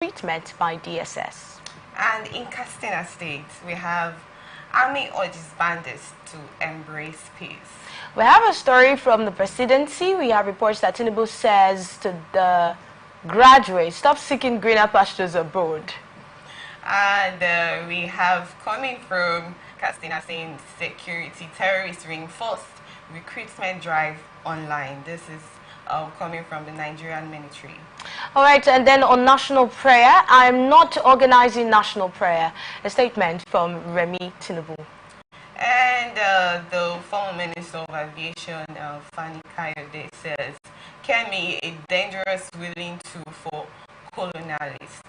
mistreatment by DSS. And in Katsina State, we have Army urges bandits to embrace peace. We have a story from the presidency. We have reports that Tinubu says to the graduates, stop seeking greener pastures abroad. And we have coming from Katsina State security, terrorists reinforced recruitment drive online. This is coming from the Nigerian military. All right, and then on national prayer, I am not organizing national prayer. A statement from Remi Tinubu. And the former Minister of Aviation, Fani Kayode, says, Kemi, a dangerous willing tool for colonialists.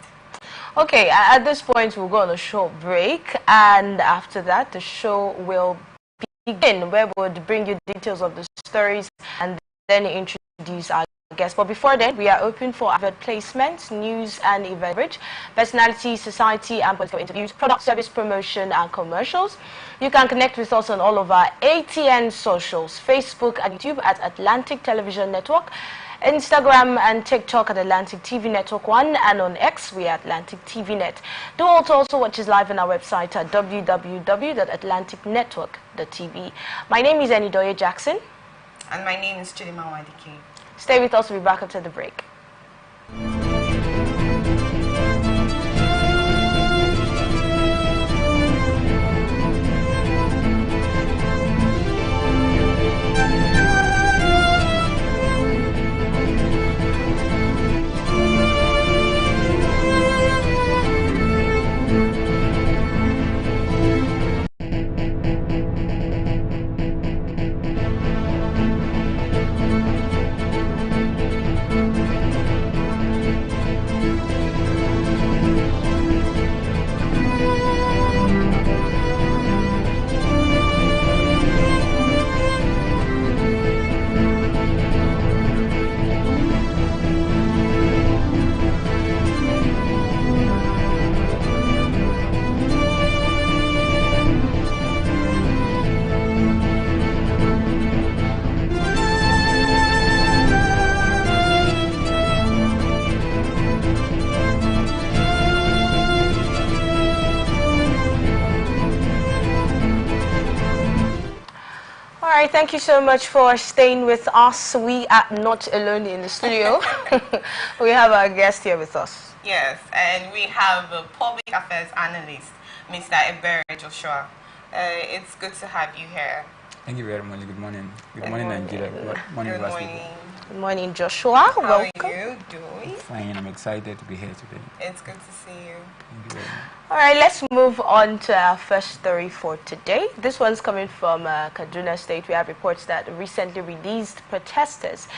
Okay, at this point, we'll go on a short break, and after that, the show will begin, where we'll bring you details of the stories and then introduce our guests. But before then, we are open for advert placements, news and event coverage, personality, society and political interviews, product service promotion and commercials. You can connect with us on all of our ATN socials, Facebook and YouTube at Atlantic Television Network, Instagram and TikTok at Atlantic TV Network 1, and on X we are Atlantic TV Net. Do also watch us live on our website at www.atlanticnetwork.tv. My name is Enidoye Jackson. And my name is Chidima Wadike. Stay with us, we'll be back after the break. Thank you so much for staying with us. We are not alone in the studio. We have our guest here with us. Yes, and we have a public affairs analyst, Mr. Ebere Joshua. It's good to have you here. Thank you very much. Good morning. Good morning, Nigeria. Good morning, Good morning, Joshua. Welcome. How are you doing? Fine. I'm excited to be here today. It's good to see you. Thank you very much. All right, let's move on to our first story for today. This one's coming from Kaduna State. We have reports that recently released protesters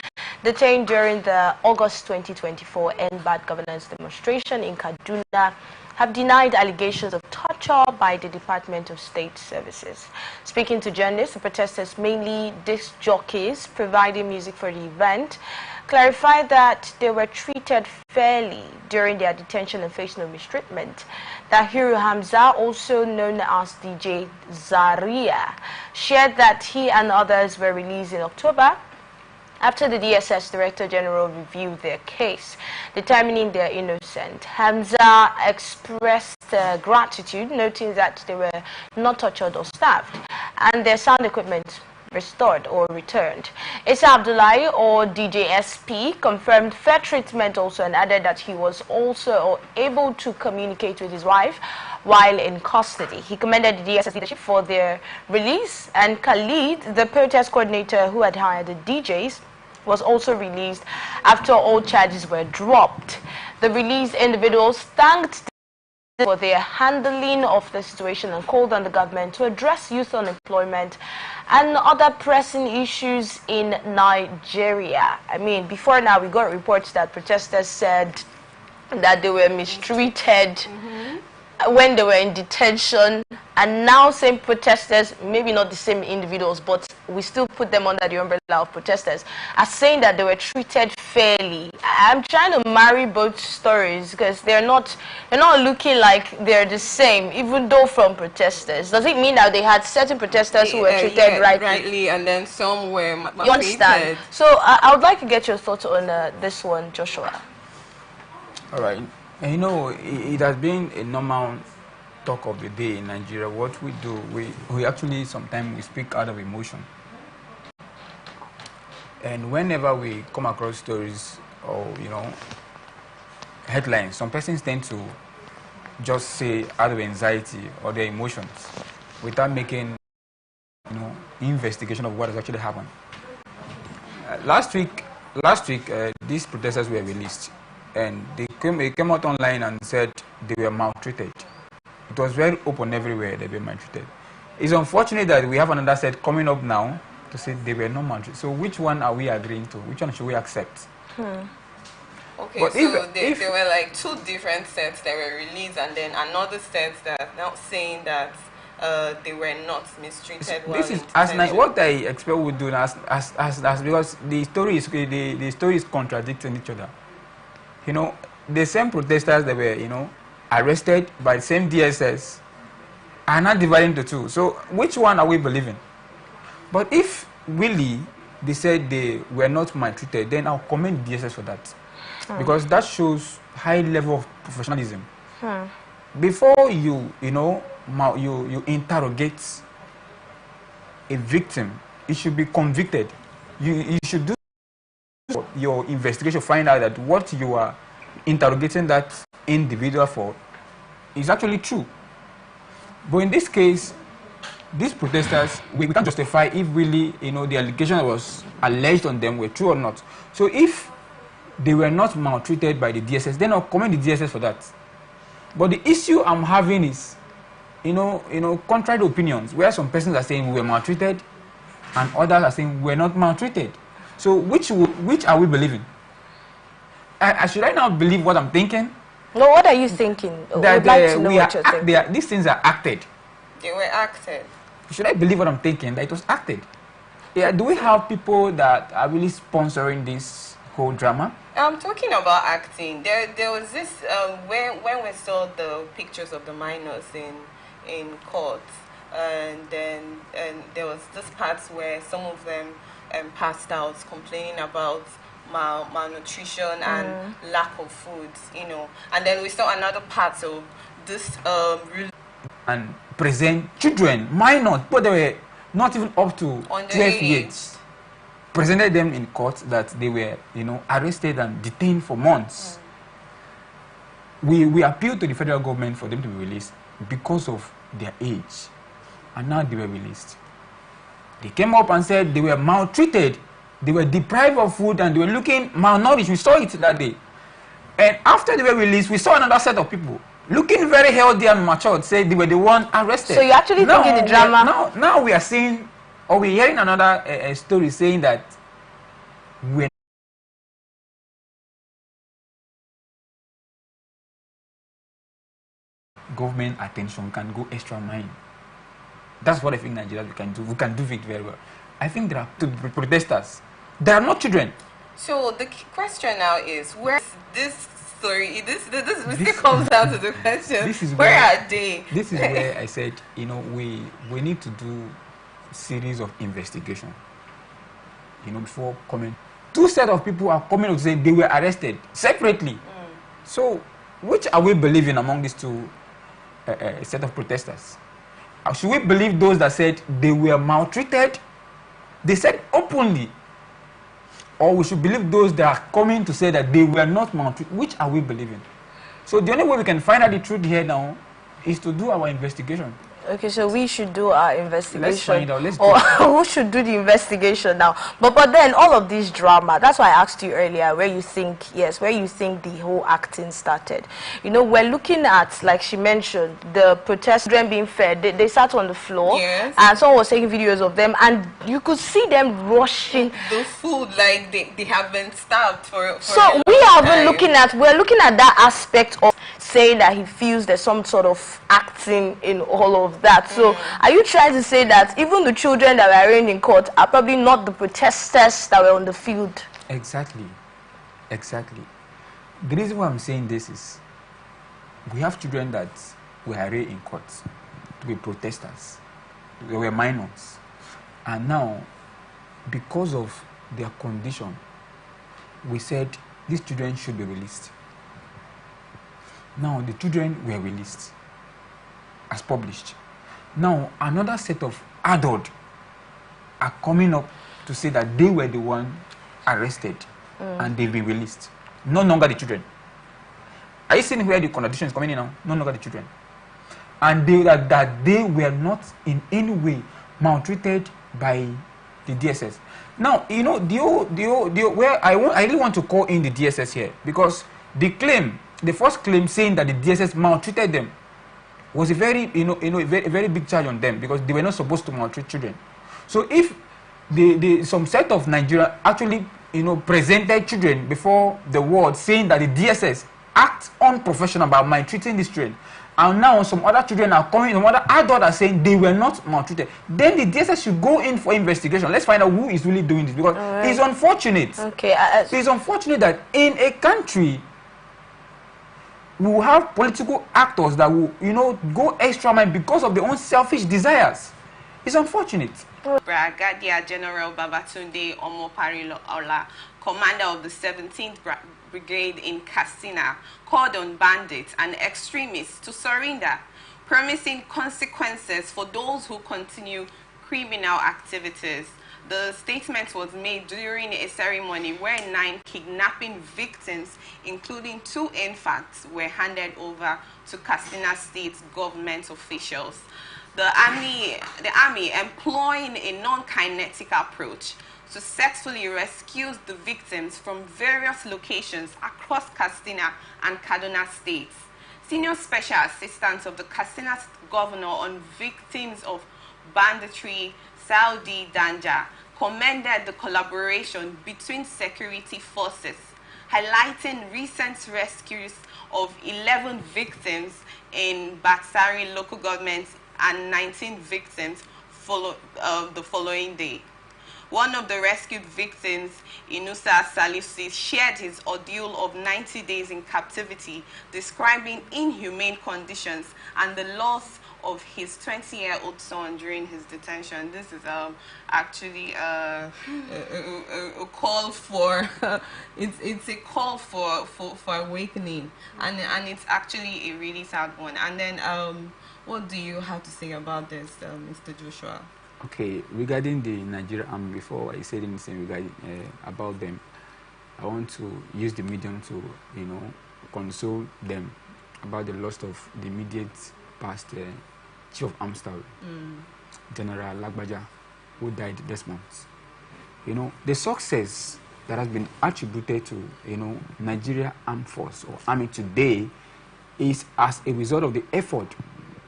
detained during the August 2024 End Bad Governance demonstration in Kaduna have denied allegations of torture by the Department of State Services. Speaking to journalists, the protesters, mainly disc jockeys providing music for the event, clarified that they were treated fairly during their detention and faced no mistreatment. Tahiru Hamza, also known as DJ Zaria, shared that he and others were released in October after the DSS Director General reviewed their case, determining their innocent. Hamza expressed gratitude, noting that they were not tortured or starved, and their sound equipment restored or returned. Issa Abdullahi, or DJ SP, confirmed fair treatment also and added that he was also able to communicate with his wife while in custody. He commended the DSS leadership for their release, and Khalid, the protest coordinator who had hired the DJs, was also released after all charges were dropped. The released individuals thanked for their handling of the situation and called on the government to address youth unemployment and other pressing issues in Nigeria. I mean, before now we got reports that protesters said that they were mistreated when they were in detention, and now same protesters, maybe not the same individuals, but we still put them under the umbrella of protesters, are saying that they were treated fairly. I'm trying to marry both stories because they're not looking like they're the same, even though from protesters. Does it mean that they had certain protesters who were treated rightly, and then some were you understand? So I would like to get your thoughts on this one, Joshua. All right. And you know, it has been a normal talk of the day in Nigeria. What we do, we actually sometimes we speak out of emotion. And whenever we come across stories or, you know, headlines, some persons tend to just say out of anxiety or their emotions without making, you know, investigation of what has actually happened. Last week, these protesters were released, and they came out online and said they were maltreated. It was very open everywhere they were maltreated. It's unfortunate that we have another set coming up now to say they were not maltreated. So which one are we agreeing to? Which one should we accept? Okay, But so there were like two different sets that were released, and then another set that now saying that they were not mistreated. This is as what I expect we do as because the story is contradicting each other. You know, the same protesters that were, you know, arrested by the same DSS are not divided into two. So which one are we believing? But if really they said they were not maltreated, then I'll commend DSS for that. Because that shows high level of professionalism. Before you interrogate a victim, it should be convicted. You should do your investigation, find out that what you are interrogating that individual for is actually true. But in this case, these protesters, we can't justify if really, you know, the allegation that was alleged on them were true or not. So if they were not maltreated by the DSS, then I'll commend the DSS for that. But the issue I'm having is, you know, contrary opinions, where some persons are saying we were maltreated and others are saying we're not maltreated. So which are we believing? Should I now believe what I'm thinking? No, what are you thinking? That We'd like to know what you're thinking. These things are acted. They were acted. Should I believe what I'm thinking? That it was acted? Yeah. Do we have people that are really sponsoring this whole drama? I'm talking about acting. There was this when we saw the pictures of the minors in court, and there was this part where some of them passed out, complaining about malnutrition and lack of food, you know. And then we saw another part of this and present children, minors, but they were not even up to 12 years. Presented them in court that they were, you know, arrested and detained for months. We appealed to the federal government for them to be released because of their age, and now they were released. They came up and said they were maltreated, they were deprived of food, and they were looking malnourished. We saw it that day. And after they were released, we saw another set of people looking very healthy and matured, say they were the one arrested. So you actually thinking the drama? Now we are seeing, or we're hearing another story saying that we're government attention can go extra mile. That's what I think Nigeria we can do. We can do it very well. I think there are two protesters. There are not children. So the question now is, where this story? This still comes down to the question. Where are they? This is where I said, you know, we need to do series of investigation. You know, before coming. Two set of people are coming to say they were arrested separately. So, which are we believing among these two set of protesters? Should we believe those that said they were maltreated? They said openly. Or we should believe those that are coming to say that they were not maltreated? Which are we believing? So the only way we can find out the truth here now is to do our investigation. Okay, so we should do our investigation. Let's find out. Or who should do the investigation now? But then all of this drama, that's why I asked you earlier where you think the whole acting started. You know, we're looking at, like she mentioned, the protesters being fed. They sat on the floor, yes, and someone was taking videos of them, and you could see them rushing the food like they have been starved for so we're looking at that aspect of saying that he feels there's some sort of acting in all of that. So are you trying to say that even the children that were arraigned in court are probably not the protesters that were on the field? Exactly. The reason why I'm saying this is we have children that were arraigned in court to be protesters. They were minors. And now, because of their condition, we said these children should be released. Now the children were released as published. Now another set of adults are coming up to say that they were the one arrested and they've been released. No longer the children. Are you seeing where the contradiction is coming in now? No longer the children. And that they were not in any way maltreated by the DSS. Now, you know, where I really want to call in the DSS here, because the first claim saying that the DSS maltreated them was a very, very big charge on them, because they were not supposed to maltreat children. So if some set of Nigeria actually, presented children before the world saying that the DSS act unprofessional by maltreating these children, and now some other children are coming, some other adults are saying they were not maltreated, then the DSS should go in for investigation. Let's find out who is really doing this, because it's unfortunate. Okay. It's unfortunate that in a country we will have political actors that will, go extra mile because of their own selfish desires. It's unfortunate. Brigadier General Babatunde Omopari-Ola, commander of the 17th Brigade in Katsina, called on bandits and extremists to surrender, promising consequences for those who continue criminal activities. The statement was made during a ceremony where 9 kidnapping victims, including 2 infants, were handed over to Katsina State government officials. The army, employing a non-kinetic approach, successfully rescued the victims from various locations across Katsina and Kaduna states. Senior Special Assistant of the Katsina Governor on Victims of Banditry, Saudi Danja, commended the collaboration between security forces, highlighting recent rescues of 11 victims in Batsari local government and 19 victims the following day. One of the rescued victims, Inusa Salisu, shared his ordeal of 90 days in captivity, describing inhumane conditions and the loss of his 20-year-old son during his detention. This is actually a call for it's a call for awakening, and it's actually a really sad one. And then what do you have to say about this, Mr. Joshua? Okay, regarding the Nigerian Army, before I said anything regarding about them, I want to use the medium to console them about the loss of the immediate past Chief of Army Staff, General Lagbaja, who died this month. The success that has been attributed to Nigeria Armed Force or Army today is as a result of the effort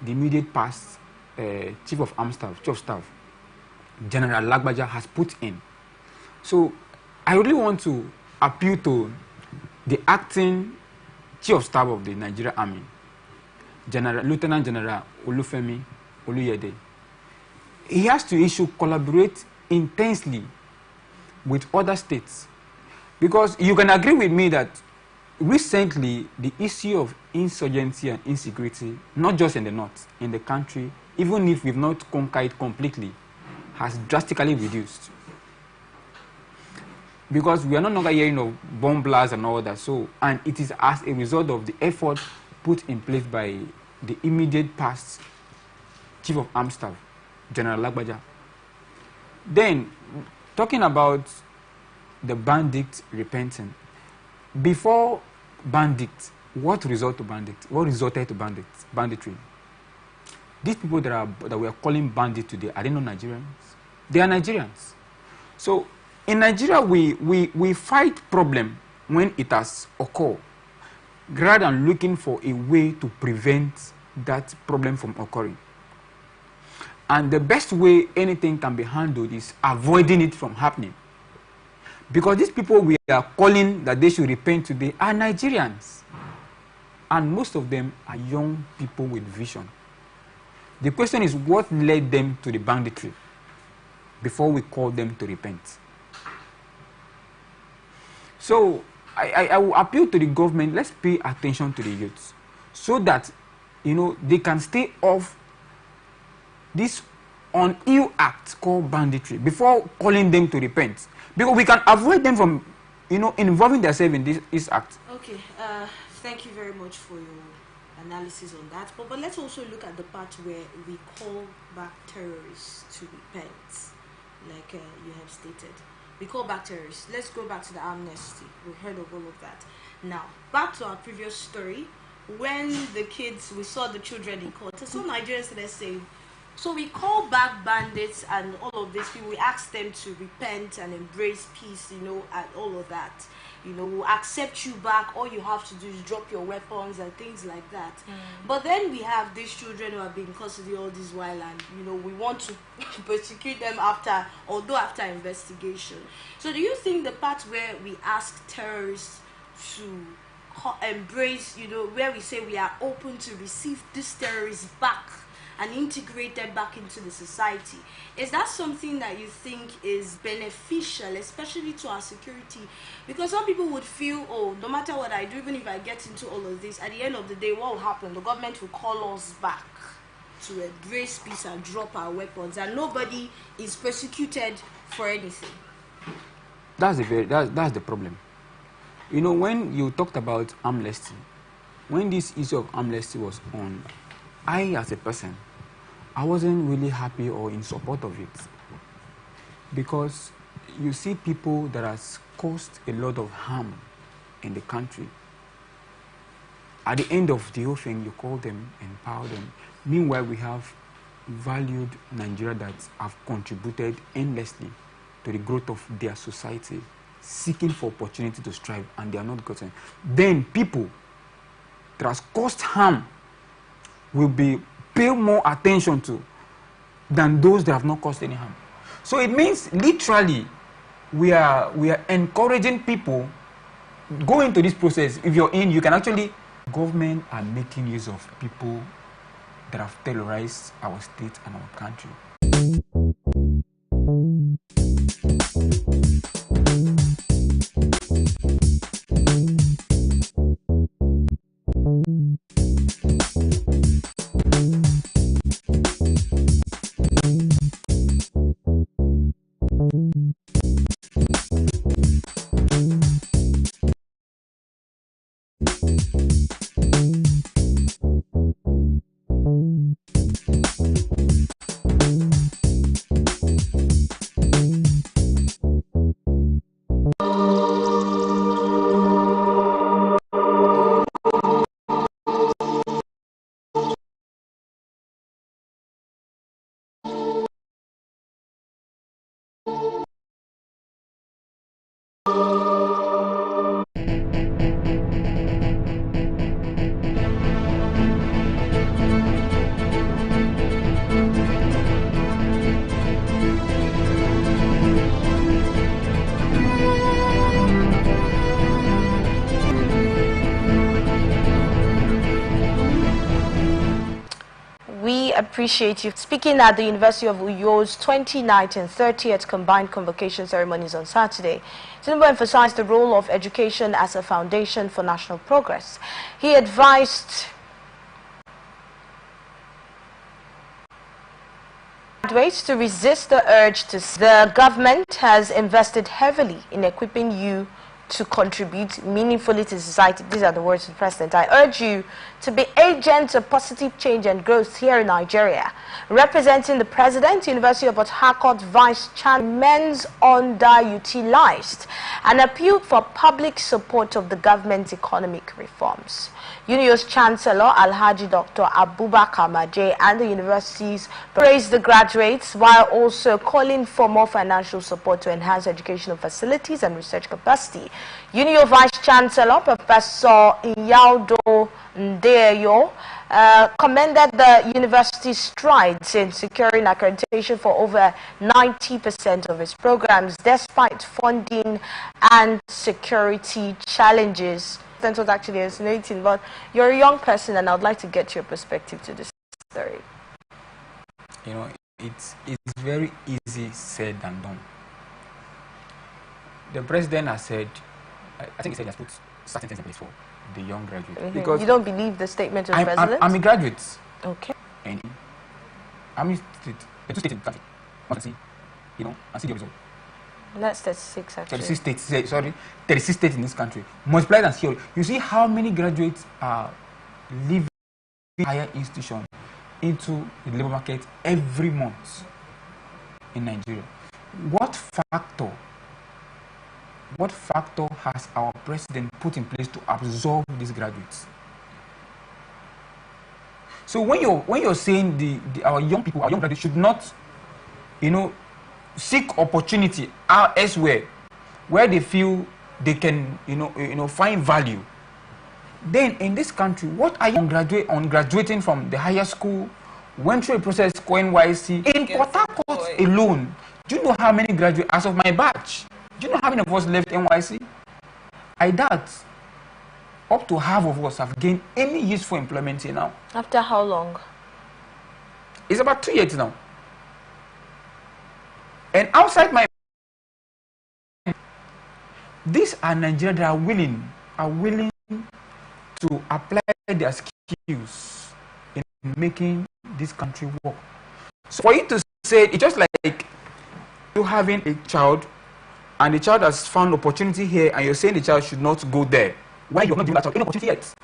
the immediate past Chief of Army Staff, Chief of Staff, General Lagbaja has put in. So I really want to appeal to the acting Chief of Staff of the Nigeria Army, Lieutenant General Olufemi Oluyede. He has to collaborate intensely with other states, because you can agree with me that recently the issue of insurgency and insecurity, not just in the north, in the country, even if we've not conquered completely, has drastically reduced. Because we are no longer hearing of bomb blasts and all that. So, and it is as a result of the effort put in place by the immediate past Chief of Armed Staff, General Lagbaja. Then, talking about the bandit repenting, before bandits, what resulted to banditry? These people that we are calling bandits today, are they not Nigerians? They are Nigerians. So in Nigeria, we fight problem when it has occurred, rather than looking for a way to prevent that problem from occurring. And the best way anything can be handled is avoiding it from happening. Because these people we are calling that they should repent today are Nigerians. And most of them are young people with vision. The question is, what led them to the banditry before we call them to repent? So I will appeal to the government, let's pay attention to the youths so that they can stay off this ill act called banditry before calling them to repent. Because we can avoid them from involving themselves in this act. Okay, thank you very much for your analysis on that. But let's also look at the part where we call back terrorists to repent, like you have stated. We call back terrorists. Let's go back to the amnesty. We heard of all of that. Now, back to our previous story. When the kids, we saw the children in court, some Nigerians, let's say, so we call back bandits and all of this. We ask them to repent and embrace peace, you know, and all of that. You know, we'll accept you back. All you have to do is drop your weapons and things like that. But then we have these children who have been in custody all this while, and you know, we want to persecute them after investigation. So do you think the part where we ask terrorists to embrace, you know, where we say we are open to receive these terrorists back and integrate them back into the society, is that something that you think is beneficial, especially to our security? Because some people would feel, oh, no matter what I do, even if I get into all of this, at the end of the day, what will happen? The government will call us back to embrace peace and drop our weapons, and nobody is persecuted for anything. That's the problem. You know, when you talked about amnesty, when this issue of amnesty was on, I, as a person, I wasn't really happy or in support of it, because you see people that has caused a lot of harm in the country. At the end of the whole thing, you call them, empower them. Meanwhile, we have valued Nigeria that have contributed endlessly to the growth of their society, seeking for opportunity to strive, and they are not gotten. Then people that has caused harm will be paid more attention to than those that have not caused any harm. So it means literally we are encouraging people go into this process. If you're in, you can actually, government are making use of people that have terrorized our state and our country. Appreciate you. Speaking at the University of Uyo's 29th and 30th combined convocation ceremonies on Saturday, Tinubu emphasized the role of education as a foundation for national progress. He advised graduates to resist the urge to the government has invested heavily in equipping you to contribute meaningfully to society. These are the words of the president. I urge you to be agents of positive change and growth here in Nigeria. Representing the president, University of Port Harcourt Vice Chancellor, men's underutilized and appealed for public support of the government's economic reforms. UNIO's Chancellor Alhaji Dr. Abubakar Maje and the universities praised the graduates while also calling for more financial support to enhance educational facilities and research capacity. UNIO Vice Chancellor Professor Iyaudo Ndeyo commended the university's strides in securing accreditation for over 90% of its programs despite funding and security challenges. That was actually fascinating, but you're a young person and I would like to get your perspective to this story. You know, it's very easy said than done. The president has said, I think he said he has put certain things in place for the young graduates. Because you don't believe the statement of the president? I'm a graduate. Okay. And I'm the two states in the country. Want to see, you know, and see the result. That's 36 actually. 36 states, sorry, 36 states in this country. Multiply and see, you see how many graduates are living higher institution into the labor market every month in Nigeria. What factor has our president put in place to absorb these graduates? So when you're saying our young people, our young graduates should not, seek opportunity elsewhere where they feel they can, find value. Then in this country, what are you graduating from the higher school, went through a process called NYC in Port Harcourt alone? Do you know how many graduates as of my batch? Do you know how many of us left NYC? I doubt up to half of us have gained any useful employment here now. After how long? It's about 2 years now. And outside my, these are Nigerians that are willing to apply their skills in making this country work. So for you to say, it's just like you having a child and the child has found opportunity here and you're saying the child should not go there. Why you're not giving that child any opportunity yet?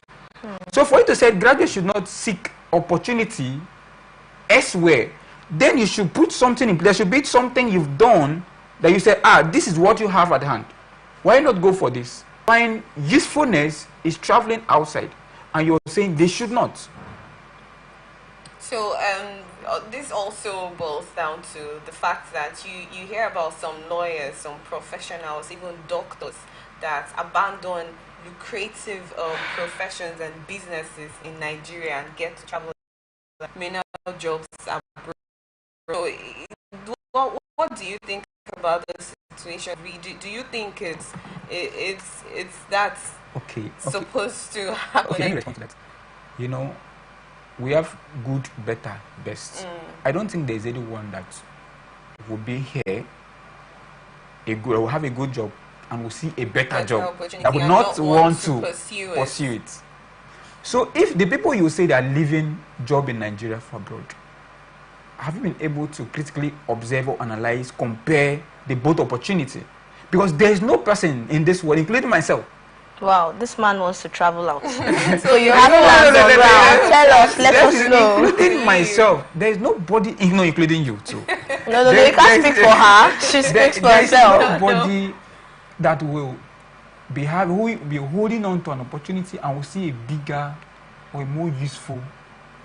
So for you to say graduates should not seek opportunity elsewhere, then you should put something in place. There should be something you've done that you say, this is what you have at hand. Why not go for this? Find usefulness is traveling outside, and you're saying they should not. So this also boils down to the fact that you hear about some lawyers, some professionals, even doctors that abandon lucrative professions and businesses in Nigeria and get to travel menial jobs abroad. So, what do you think about the situation? Do you think it's that supposed to happen? Okay, let me respond to that. We have good, better, best. I don't think there's anyone that will be here, will have a good job, and will see a better job that will not want to pursue it. So if the people you say that are leaving job in Nigeria for abroad, have you been able to critically observe or analyze, compare the both opportunity? Because there is no person in this world, including myself. Wow, this man wants to travel out. So you have plans around. Tell us, let us know. Including myself, there is nobody, including you too. No, you can't speak for her. She speaks for herself. There is nobody that will be holding on to an opportunity and will see a bigger or a more useful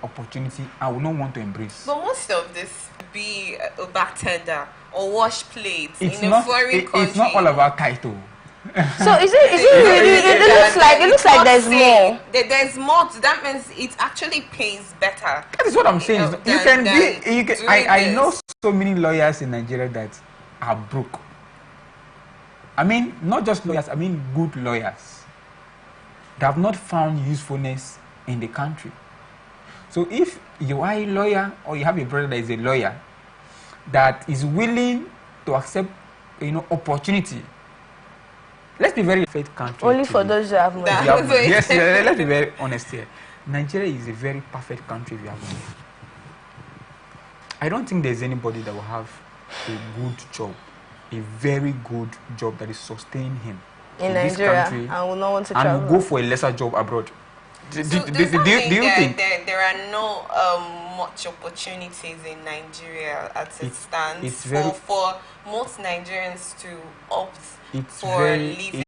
opportunity and will not want to embrace. But most of this be a bartender or wash plates in a foreign country. It's not all about title. So is it really? It looks like there's more. There's more. That means it actually pays better. That is what I'm saying. I know so many lawyers in Nigeria that are broke. I mean, not just lawyers. I mean, good lawyers. They have not found usefulness in the country. So if you are a lawyer or you have a brother that is a lawyer that is willing to accept, opportunity. Let's be very fair country. Only for those who have money. Yes, let's be very honest here. Nigeria is a very perfect country if you have money. I don't think there's anybody that will have a good job, a very good job that is sustaining him in Nigeria, this country, and will not want to travel. And will go for a lesser job abroad. Do you think there are no much opportunities in Nigeria as it stands for most Nigerians to opt for living